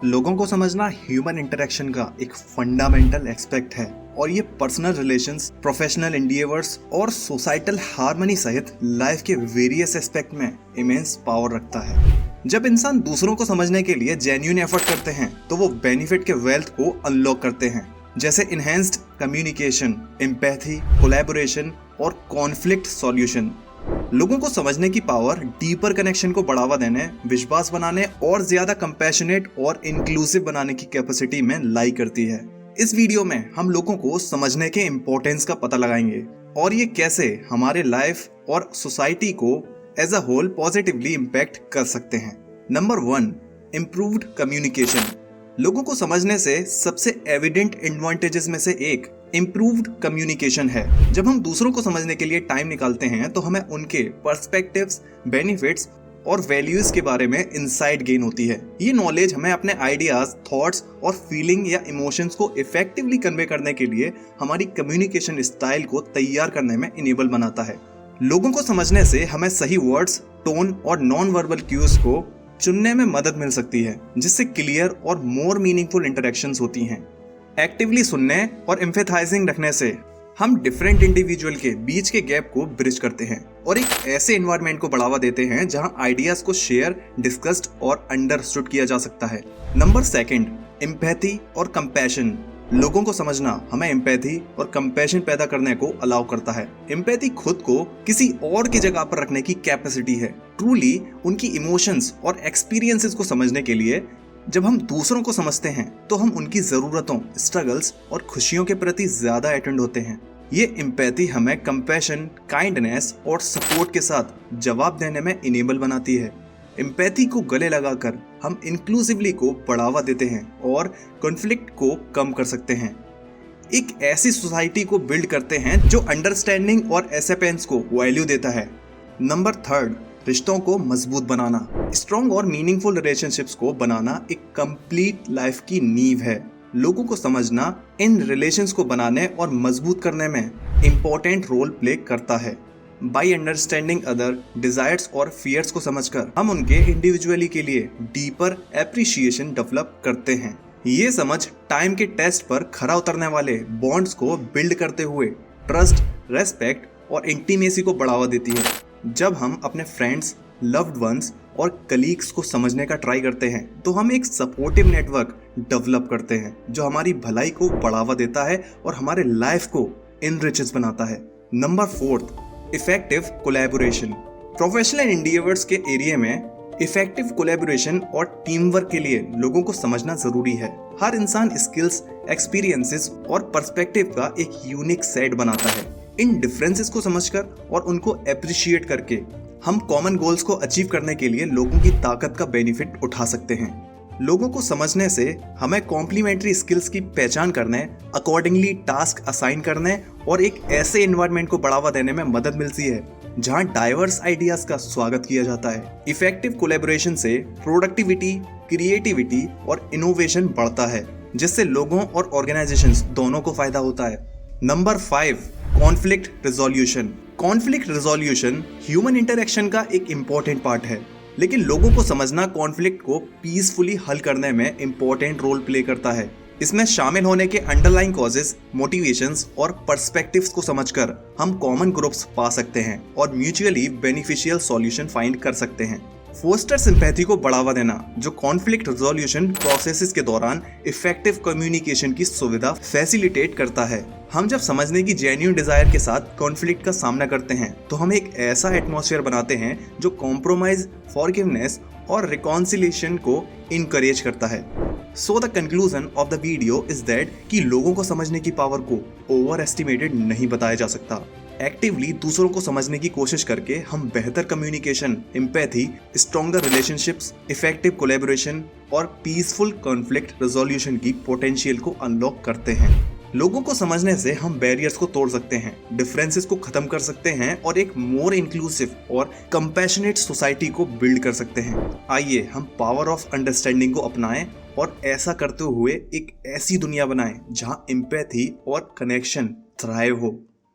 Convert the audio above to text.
लोगों को समझना ह्यूमन इंटरेक्शन का एक फंडामेंटल एस्पेक्ट है और ये पर्सनल रिलेशंस, प्रोफेशनल एंडिएवर्स और सोसाइटल हार्मनी सहित लाइफ के वेरियस एस्पेक्ट में इमेंस पावर रखता है। जब इंसान दूसरों को समझने के लिए जेन्युइन एफर्ट करते हैं तो वो बेनिफिट के वेल्थ को अनलॉक करते हैं, जैसे इनहेंस्ड कम्युनिकेशन, एम्पैथी, कोलैबोरेशन और कॉन्फ्लिक्ट सॉल्यूशन। लोगों को समझने की पावर डीपर कनेक्शन को बढ़ावा देने, विश्वास बनाने और ज्यादा कंपैशनेट और इंक्लूसिव बनाने की कैपेसिटी में लाई करती है। इस वीडियो में हम लोगों को समझने के इम्पोर्टेंस का पता लगाएंगे और ये कैसे हमारे लाइफ और सोसाइटी को as a whole positively impact कर सकते हैं। Number 1, improved communication. लोगों को समझने से सबसे एविडेंट एडवांटेजेस में से एक इम्प्रूव्ड कम्युनिकेशन है। जब हम दूसरों को समझने के लिए टाइम निकालते हैं तो हमें उनके पर्सपेक्टिव्स, बेनिफिट्स और वैल्यूज के बारे में इंसाइट गेन होती है। ये नॉलेज हमें अपने आइडियाज, थॉट्स और फीलिंग या इमोशंस को इफेक्टिवली कन्वे करने के लिए हमारी कम्युनिकेशन स्टाइल को तैयार करने में इनेबल बनाता है। लोगों को समझने से हमें सही वर्ड्स, टोन और नॉन वर्बल क्यूज को चुनने में मदद मिल सकती है, जिससे क्लियर और मोर मीनिंगफुल इंटरेक्शंस होती हैं। एक्टिवली सुनने और एम्फेथाइजिंग रखने से हम डिफरेंट इंडिविजुअल के बीच के गैप को ब्रिज करते हैं और एक ऐसे एनवायरनमेंट को बढ़ावा देते हैं जहां आइडियाज को शेयर, डिस्कस्ड और अंडरस्टूड किया जा सकता है। नंबर 2, एम्पैथी और कंपैशन। लोगों को समझना हमें एम्पैथी और कंपैशन पैदा करने को अलाउ करता है। एम्पैथी खुद को किसी और की जगह पर रखने की कैपेसिटी है। ट्रूली उनकी इमोशंस और एक्सपीरियंसेस को समझने के लिए जब हम दूसरों को समझते हैं तो हम उनकी जरूरतों, स्ट्रगल्स और खुशियों के प्रति ज्यादा अटेंड होते हैं। ये एम्पैथी हमें कंपैशन, काइंडनेस और सपोर्ट के साथ जवाब देने में इनेबल बनाती है। एम्पैथी को गले लगाकर हम इंक्लूसिवली को बढ़ावा देते हैं और कॉन्फ्लिक्ट को कम कर सकते हैं। एक ऐसी सोसाइटी को बिल्ड करते हैं जो अंडरस्टैंडिंग और एक्सेप्टेंस को वैल्यू देता है। नंबर 3, रिश्तों को मजबूत बनाना। स्ट्रॉन्ग और मीनिंगफुल रिलेशनशिप्स को बनाना एक कंप्लीट लाइफ की नींव है। लोगों को समझना इन रिलेशंस को बनाने और मजबूत करने में इम्पोर्टेंट रोल प्ले करता है। बाय अंडरस्टैंडिंग अदर डिजायर्स और फियर्स को समझकर हम उनके इंडिविजुअली के लिए डीपर एप्रिशिएशन डेवलप करते हैं। ये समझ टाइम के टेस्ट पर खरा उतरने वाले बॉन्ड्स को बिल्ड करते हुए ट्रस्ट, रेस्पेक्ट और इंटीमेसी को बढ़ावा देती है। जब हम अपने फ्रेंड्स, लव्ड वंस और कलीग्स को समझने का ट्राई करते हैं तो हम एक सपोर्टिव नेटवर्क डेवलप करते हैं जो हमारी भलाई को बढ़ावा देता है और हमारे लाइफ को इनरिचेस बनाता है। Number 4, effective collaboration. प्रोफेशनल एंडिएवर्स के एरिया में इफेक्टिव कोलैबोरेशन और टीम वर्क के लिए लोगों को समझना जरूरी है। हर इंसान स्किल्स, एक्सपीरियंसेस और पर्सपेक्टिव का एक यूनिक सेट बनाता है। इन डिफरेंसेस को समझकर और उनको अप्रिशिएट करके हम कॉमन गोल्स को अचीव करने के लिए लोगों की ताकत का बेनिफिट उठा सकते हैं। लोगों को समझने से हमें कॉम्प्लीमेंट्री स्किल्स की पहचान करने, अकॉर्डिंगली टास्क असाइन करने और एक ऐसे एनवायरनमेंट को बढ़ावा देने में मदद मिलती है जहां डाइवर्स आइडियाज का स्वागत किया जाता है। इफेक्टिव कोलैबोरेशन से प्रोडक्टिविटी, क्रिएटिविटी और इनोवेशन बढ़ता है, जिससे लोगों और ऑर्गेनाइजेशंस दोनों को फायदा होता है। Number 5, conflict resolution. Conflict resolution human interaction का एक इम्पोर्टेंट पार्ट है, लेकिन लोगों को समझना कॉन्फ्लिक्ट को पीसफुली हल करने में इम्पोर्टेंट रोल प्ले करता है। इसमें शामिल होने के अंडरलाइंग कॉजेस, मोटिवेशंस और पर्सपेक्टिव्स को समझकर हम कॉमन ग्रुप्स पा सकते हैं और म्यूचुअली बेनिफिशियल सॉल्यूशन फाइंड कर सकते हैं। फोस्टर सिंपैथी को बढ़ावा देना, जो कॉन्फ्लिक्ट रिजोल्यूशन प्रोसेसेस के दौरान इफेक्टिव कम्युनिकेशन की सुविधा फैसिलिटेट करता है। हम जब समझने की जेन्युइन डिजायर के साथ कॉन्फ्लिक्ट का सामना करते हैं तो हम एक ऐसा एटमॉस्फेयर बनाते हैं जो कॉम्प्रोमाइज, फॉरगिवनेस और रिकॉन्सिलिएशन को इनकरेज करता है। So the conclusion of the video is that कि लोगों को समझने की पावर को ओवर एस्टिमेटेड नहीं बताया जा सकता। एक्टिवली दूसरों को समझने की कोशिश करके हम बेहतर communication, empathy, stronger relationships, effective collaboration और पीसफुल कॉन्फ्लिक्ट रिजोल्यूशन की पोटेंशियल को अनलॉक करते हैं। लोगों को समझने से हम बैरियर्स को तोड़ सकते हैं, डिफरेंसेस को खत्म कर सकते हैं और एक मोर इंक्लूसिव और कंपैशनेट सोसाइटी को बिल्ड कर सकते हैं। आइए हम पावर ऑफ अंडरस्टैंडिंग को अपनाएं और ऐसा करते हुए एक ऐसी दुनिया बनाएं जहां एम्पैथी और कनेक्शन थ्राइव हो।